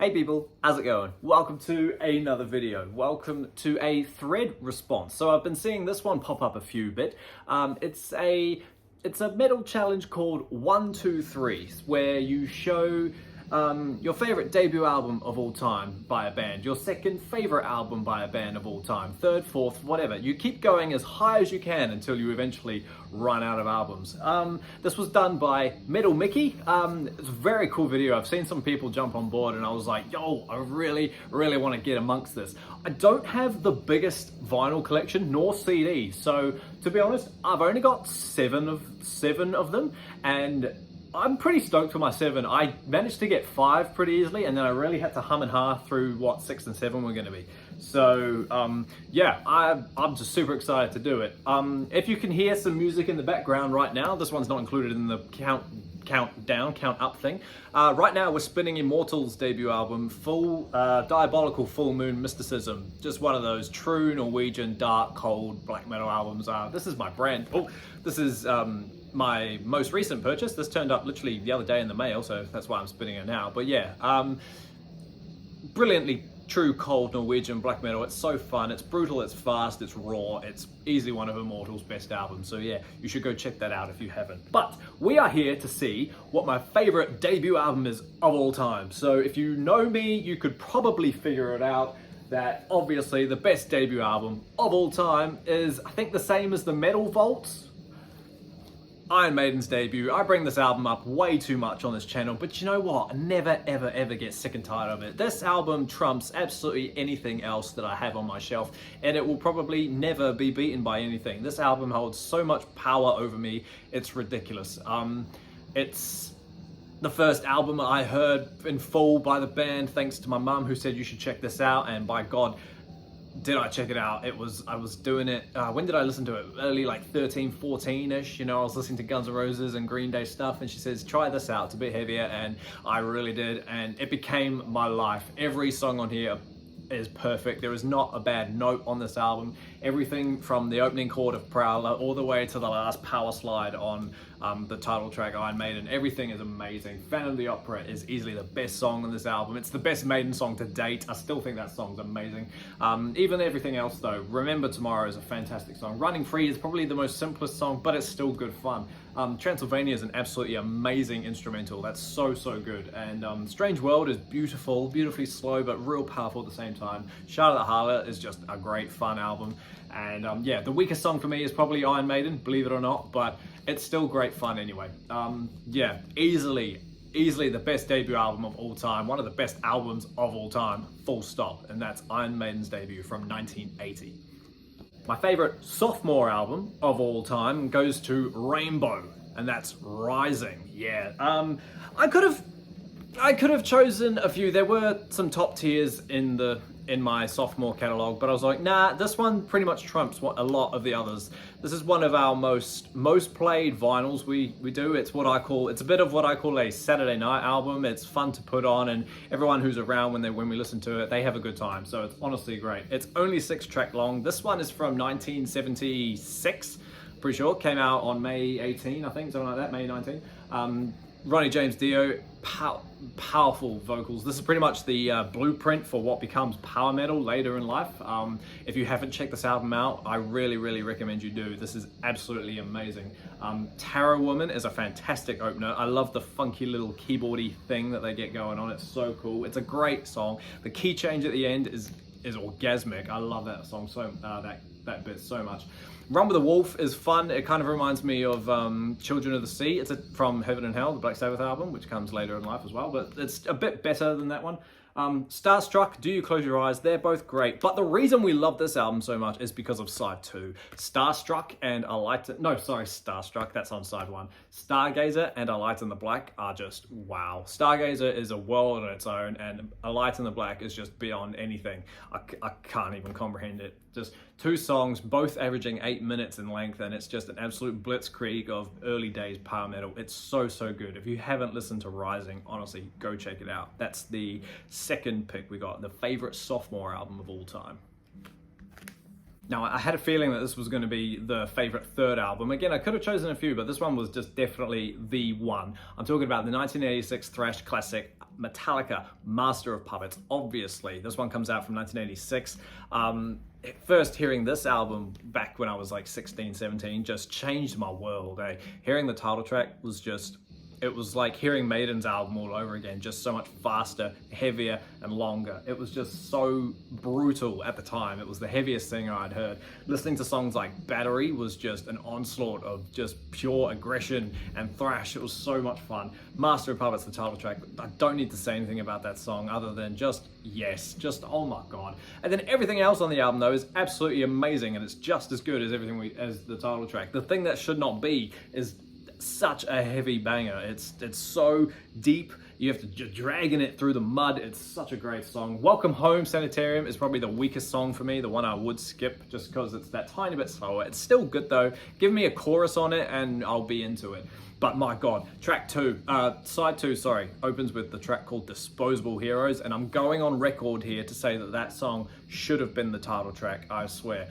Hey people, how's it going? Welcome to another video. Welcome to a thread response. So I've been seeing this one pop up a few bit. It's a metal challenge called 1, 2, 3, where you show your favorite debut album of all time by a band, your second favorite album by a band of all time, third, fourth, whatever. You keep going as high as you can until you eventually run out of albums. This was done by Metal Mickey. It's a very cool video. I've seen some people jump on board and I was like, yo, I really want to get amongst this. I don't have the biggest vinyl collection nor CDs, so to be honest, I've only got seven of them, and I'm pretty stoked for my 7. I managed to get 5 pretty easily, and then I really had to hum and ha through what 6 and 7 were going to be. So yeah, I'm just super excited to do it. If you can hear some music in the background right now, this one's not included in the count up thing. Right now we're spinning Immortal's debut album, Diabolical Full Moon Mysticism. Just one of those true Norwegian dark, cold black metal albums. This is my brand. Oh, this is my most recent purchase. This turned up literally the other day in the mail, so that's why I'm spinning it now. But yeah, brilliantly true cold Norwegian black metal. It's so fun, it's brutal, it's fast, it's raw, it's easily one of Immortal's best albums. So yeah, you should go check that out if you haven't. But we are here to see what my favorite debut album is of all time. So if you know me, you could probably figure it out that obviously the best debut album of all time is, I think, the same as the Metal Vaults, Iron Maiden's debut. I bring this album up way too much on this channel, but you know what? I never ever get sick and tired of it. This album trumps absolutely anything else that I have on my shelf, and it will probably never be beaten by anything. This album holds so much power over me, it's ridiculous. It's the first album I heard in full by the band, thanks to my mum, who said you should check this out, and by God, did I check it out. I was doing it, when did I listen to it? Early, like 13, 14-ish, you know, I was listening to Guns N' Roses and Green Day stuff, and she says, try this out, it's a bit heavier, and I really did, and it became my life. Every song on here is perfect. There is not a bad note on this album. Everything from the opening chord of Prowler all the way to the last power slide on the title track, Iron Maiden, everything is amazing. Phantom of the Opera is easily the best song on this album. It's the best Maiden song to date. I still think that song's amazing. Even everything else though, Remember Tomorrow is a fantastic song. Running Free is probably the most simplest song, but it's still good fun. Transylvania is an absolutely amazing instrumental. That's so good. And Strange World is beautifully slow, but real powerful at the same time. Charlotte Harlot is just a great fun album. And yeah, the weakest song for me is probably Iron Maiden, believe it or not, but it's still great fun anyway. Yeah, easily the best debut album of all time, one of the best albums of all time, full stop. And that's Iron Maiden's debut from 1980. My favorite sophomore album of all time goes to Rainbow, and that's Rising. Yeah, I could have chosen a few. There were some top tiers in my sophomore catalog, but I was like, nah, this one pretty much trumps a lot of the others. This is one of our most played vinyls we do. It's a bit of what I call a Saturday night album. It's fun to put on, and everyone who's around when we listen to it, they have a good time. So it's honestly great. It's only 6 track long. This one is from 1976, pretty sure. Came out on May 18, I think, something like that, May 19. Ronnie James Dio, powerful vocals. This is pretty much the blueprint for what becomes power metal later in life. If you haven't checked this album out, I really recommend you do. This is absolutely amazing. Tarot Woman is a fantastic opener. I love the funky little keyboardy thing that they get going on. It's so cool. It's a great song. The key change at the end is orgasmic. I love that song that bit so much. Run with the Wolf is fun. It kind of reminds me of Children of the Sea. It's from Heaven and Hell, the Black Sabbath album, which comes later in life as well, but it's a bit better than that one. Starstruck, Do You Close Your Eyes, they're both great. But the reason we love this album so much is because of side 2. Starstruck and Starstruck, that's on side 1. Stargazer and A Light in the Black are just wow. Stargazer is a world on its own, and A Light in the Black is just beyond anything. I can't even comprehend it. Just 2 songs, both averaging 8 minutes in length, and it's just an absolute blitzkrieg of early days power metal. It's so good. If you haven't listened to Rising, honestly, go check it out. That's the second pick we got, the favorite sophomore album of all time. Now, I had a feeling that this was going to be the favorite third album. Again, I could have chosen a few, but this one was just definitely the one. I'm talking about the 1986 thrash classic Metallica, Master of Puppets. Obviously, this one comes out from 1986. First hearing this album back when I was like 16, 17 just changed my world. Hearing the title track was just, it was like hearing Maiden's album all over again, just so much faster, heavier, and longer. It was just so brutal at the time. It was the heaviest thing I'd heard. Listening to songs like Battery was just an onslaught of just pure aggression and thrash. It was so much fun. Master of Puppets, the title track, I don't need to say anything about that song other than just, yes, just oh my god. And then everything else on the album though is absolutely amazing, and it's just as good as as the title track. The thing that should not be is such a heavy banger. It's so deep, you have to dragging it through the mud. It's such a great song. Welcome Home Sanitarium is probably the weakest song for me, the one I would skip just because it's that tiny bit slower. It's still good though. Give me a chorus on it and I'll be into it. But my god, side two, opens with the track called Disposable Heroes, and I'm going on record here to say that that song should have been the title track, I swear.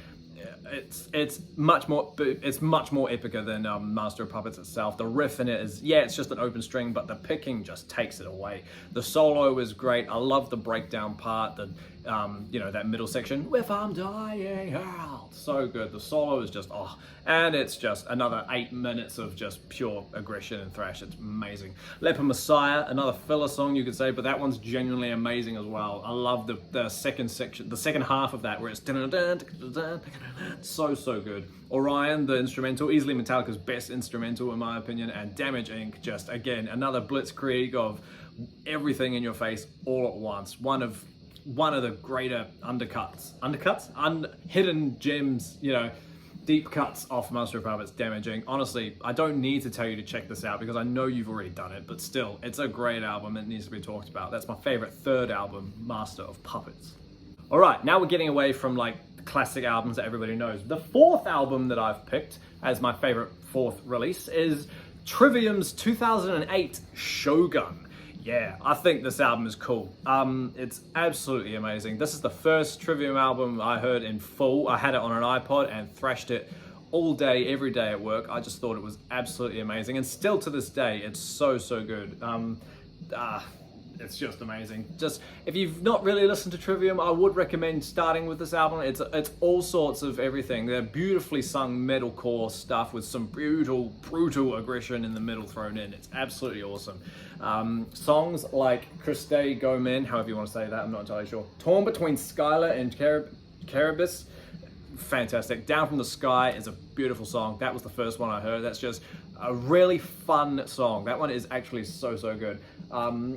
It's much more epicer than Master of Puppets itself. The riff in it is, yeah, it's just an open string, but the picking just takes it away. The solo is great. I love the breakdown part, that middle section. If I'm dying out, so good. The solo is just and it's just another 8 minutes of just pure aggression and thrash. It's amazing. Leper Messiah, another filler song you could say, but that one's genuinely amazing as well. I love the second section, the second half of that, where it's so good. Orion, the instrumental, easily Metallica's best instrumental in my opinion, and Damage Inc. just again another blitzkrieg of everything in your face all at once. One of the greater hidden gems, deep cuts off Master of Puppets, Damaging. Honestly, I don't need to tell you to check this out because I know you've already done it, but still, it's a great album. It needs to be talked about. That's my favorite third album, Master of Puppets. All right, now we're getting away from like classic albums that everybody knows. The fourth album that I've picked as my favorite fourth release is Trivium's 2008 Shogun. Yeah, I think this album is cool. It's absolutely amazing. This is the first Trivium album I heard in full. I had it on an iPod and thrashed it all day, every day at work. I just thought it was absolutely amazing. And still to this day, it's so good. It's just amazing. Just, if you've not really listened to Trivium, I would recommend starting with this album. It's all sorts of everything. They're beautifully sung metalcore stuff with some brutal aggression in the middle thrown in. It's absolutely awesome. Songs like Christe Go Men, however you want to say that, I'm not entirely sure. Torn Between Skylar and Caribus, fantastic. Down From the Sky is a beautiful song. That was the first one I heard. That's just a really fun song. That one is actually so good.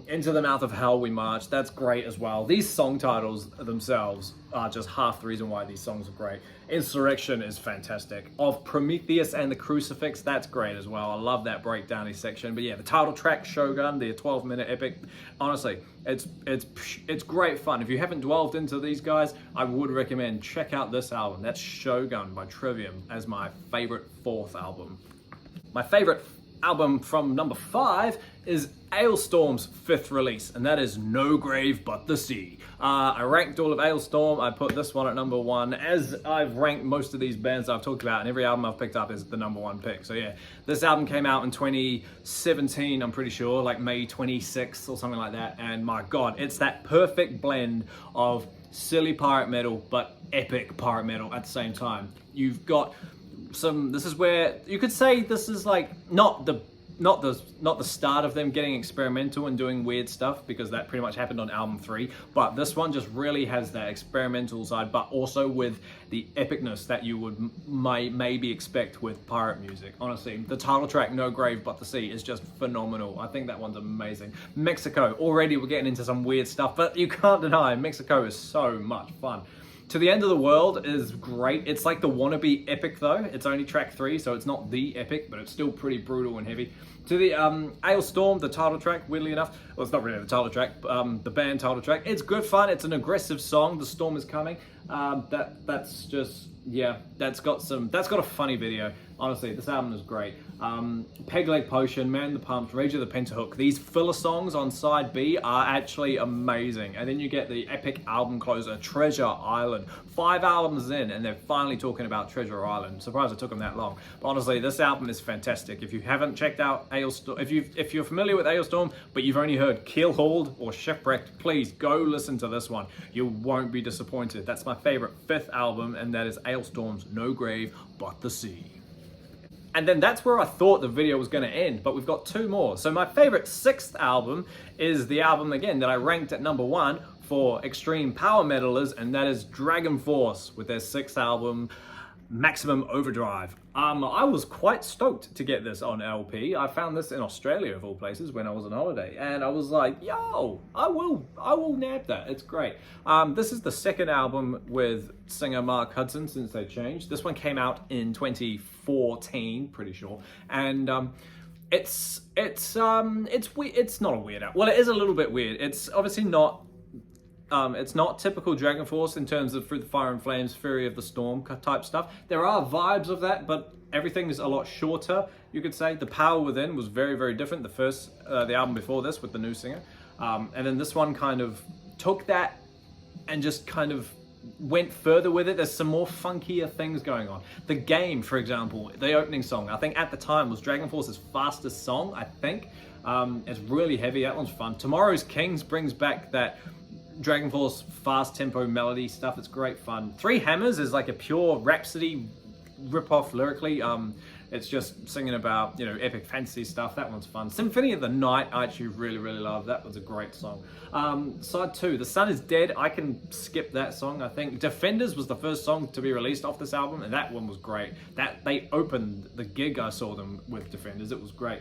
Into the Mouth of Hell We March, that's great as well. These song titles themselves are just half the reason why these songs are great. Insurrection is fantastic. Of Prometheus and the Crucifix, that's great as well. I love that breakdowny section. But yeah, the title track, Shogun, the 12-minute epic, honestly, it's great fun. If you haven't delved into these guys, I would recommend check out this album. That's Shogun by Trivium as my favorite fourth album. My favorite album from number 5 is Alestorm's fifth release, and that is No Grave But the Sea. I ranked all of Alestorm. I put this one at number 1, as I've ranked most of these bands I've talked about, and every album I've picked up is the number 1 pick. So yeah, this album came out in 2017, I'm pretty sure, like May 26th or something like that, and my god, it's that perfect blend of silly pirate metal but epic pirate metal at the same time. You've got this is where you could say this is like not the start of them getting experimental and doing weird stuff, because that pretty much happened on album 3, but this one just really has that experimental side, but also with the epicness that you would maybe expect with pirate music. Honestly, the title track No Grave But the Sea is just phenomenal. I think that one's amazing. Mexico, already we're getting into some weird stuff, but you can't deny Mexico is so much fun. To the End of the World is great. It's like the wannabe epic though. It's only track 3, so it's not the epic, but it's still pretty brutal and heavy. To the Alestorm, the title track, weirdly enough, well, it's not really the title track, the band title track. It's good fun. It's an aggressive song. The storm is coming. That's just, yeah, that's got a funny video. Honestly, this album is great. Peg Leg Potion, Man the Pumps, Rage of the Pentahook. These filler songs on side B are actually amazing. And then you get the epic album closer, Treasure Island. 5 albums in, and they're finally talking about Treasure Island. Surprised it took them that long. But honestly, this album is fantastic. If you haven't checked out Ailstorm, if you're familiar with Ailstorm, but you've only heard Keelhauled or Shipwrecked, please go listen to this one. You won't be disappointed. That's my favorite 5th album, and that is Ailstorm's No Grave But the Sea. And then that's where I thought the video was going to end, but we've got 2 more. So my favorite 6th album is the album, again, that I ranked at number 1 for extreme power metalers, and that is Dragon Force with their 6th album, Maximum Overdrive. I was quite stoked to get this on LP. I found this in Australia, of all places, when I was on holiday, and I was like, yo, I will nab that. It's great. This is the 2nd album with singer Mark Hudson since they changed. This one came out in 2014, pretty sure, and it's weird. It's not a weird album. Well, it is a little bit weird. It's obviously not. It's not typical Dragon Force in terms of Through the Fire and Flames, Fury of the Storm type stuff. There are vibes of that, but everything is a lot shorter, you could say. The Power Within was very, very different. The album before this with the new singer. And then this one kind of took that and just kind of went further with it. There's some more funkier things going on. The Game, for example, the opening song, I think at the time was Dragon Force's fastest song, I think. It's really heavy. That one's fun. Tomorrow's Kings brings back that Dragon Force fast tempo melody stuff. It's great fun. Three Hammers is like a pure Rhapsody rip-off lyrically. It's just singing about, you know, epic fantasy stuff. That one's fun. Symphony of the Night, I actually really, really love. That was a great song. Side 2, The Sun is Dead. I can skip that song, I think. Defenders was the first song to be released off this album, and that one was great. They opened the gig I saw them with Defenders. It was great.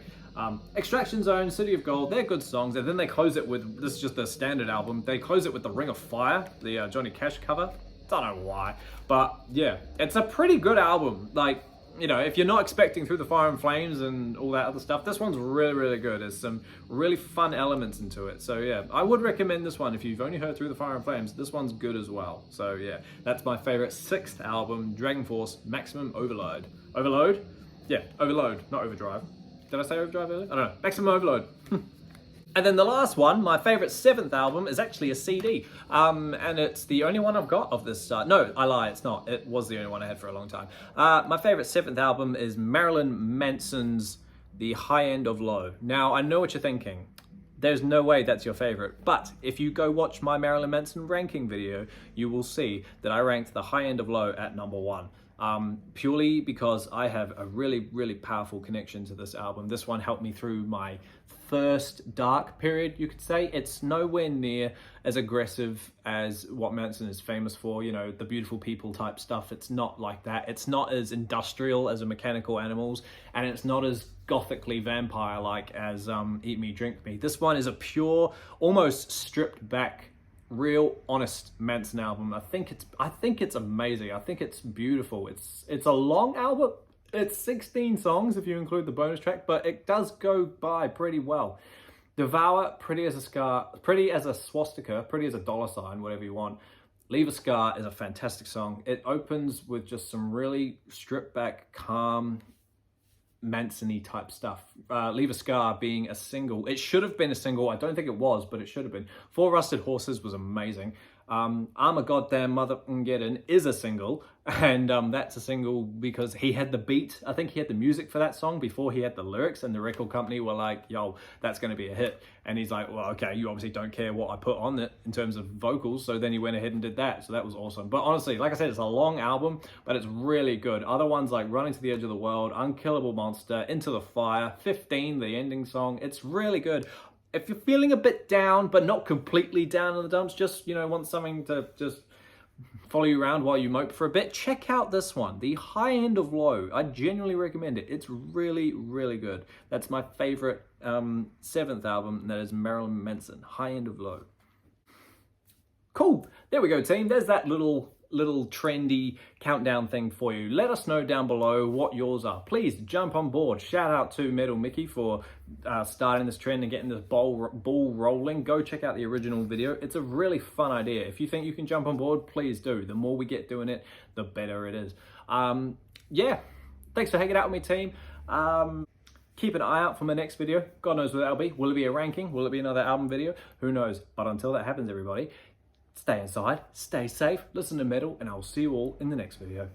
Extraction Zone, City of Gold, they're good songs, and then they close it with, this is just the standard album, they close it with the Ring of Fire, the Johnny Cash cover. Don't know why, but yeah, it's a pretty good album. Like, you know, if you're not expecting Through the Fire and Flames and all that other stuff, this one's really, really good. There's some really fun elements into it. So yeah, I would recommend this one. If you've only heard Through the Fire and Flames, this one's good as well. So yeah, that's my favorite 6th album, Dragon Force, Maximum Overload. Overload? Yeah, Overload, not Overdrive. Did I say Overdrive earlier? I don't know. Maximum Overload. And then the last one, my favorite 7th album, is actually a CD. And it's the only one I've got of this. No, I lie, it's not. It was the only one I had for a long time. My favorite 7th album is Marilyn Manson's The High End of Low. Now, I know what you're thinking. There's no way that's your favorite. But if you go watch my Marilyn Manson ranking video, you will see that I ranked The High End of Low at number 1. Purely because I have a really, really powerful connection to this album. This one helped me through my first dark period, you could say. It's nowhere near as aggressive as what Manson is famous for, you know, the Beautiful People type stuff. It's not like that. It's not as industrial as a Mechanical Animals, and it's not as gothically vampire-like as Eat Me, Drink Me. This one is a pure, almost stripped back, real honest Manson album. I think it's amazing. I think it's beautiful. It's a long album. It's 16 songs if you include the bonus track, but it does go by pretty well. Devour, Pretty as a Scar, Pretty as a Swastika, Pretty as a dollar sign, whatever you want. Leave a Scar is a fantastic song. It opens with just some really stripped back, calm, Manson-y type stuff. Leave a Scar being a single. It should have been a single. I don't think it was, but it should have been. Four Rusted Horses was amazing. I'm a Goddamn Mother Ngeddon is a single, and that's a single because he had the beat. I think he had the music for that song before he had the lyrics, and the record company were like, yo, that's going to be a hit. And he's like, well, okay, you obviously don't care what I put on it in terms of vocals, so then he went ahead and did that, so that was awesome. But honestly, like I said, it's a long album, but it's really good. Other ones like Running to the Edge of the World, Unkillable Monster, Into the Fire, 15, the ending song, it's really good. If you're feeling a bit down, but not completely down in the dumps, just, you know, want something to just follow you around while you mope for a bit, check out this one, The High End of Low. I genuinely recommend it. It's really, really good. That's my favorite 7th album, and that is Marilyn Manson, High End of Low. Cool. There we go, team. There's that little little trendy countdown thing for you. Let us know down below what yours are. Please jump on board. Shout out to Metal Mickey for starting this trend and getting this ball rolling. Go check out the original video. It's a really fun idea. If you think you can jump on board, please do. The more we get doing it, the better it is. Yeah, thanks for hanging out with me, team. Keep an eye out for my next video. God knows what that'll be. Will it be a ranking? Will it be another album video? Who knows? But until that happens, everybody, stay inside, stay safe, listen to metal, and I'll see you all in the next video.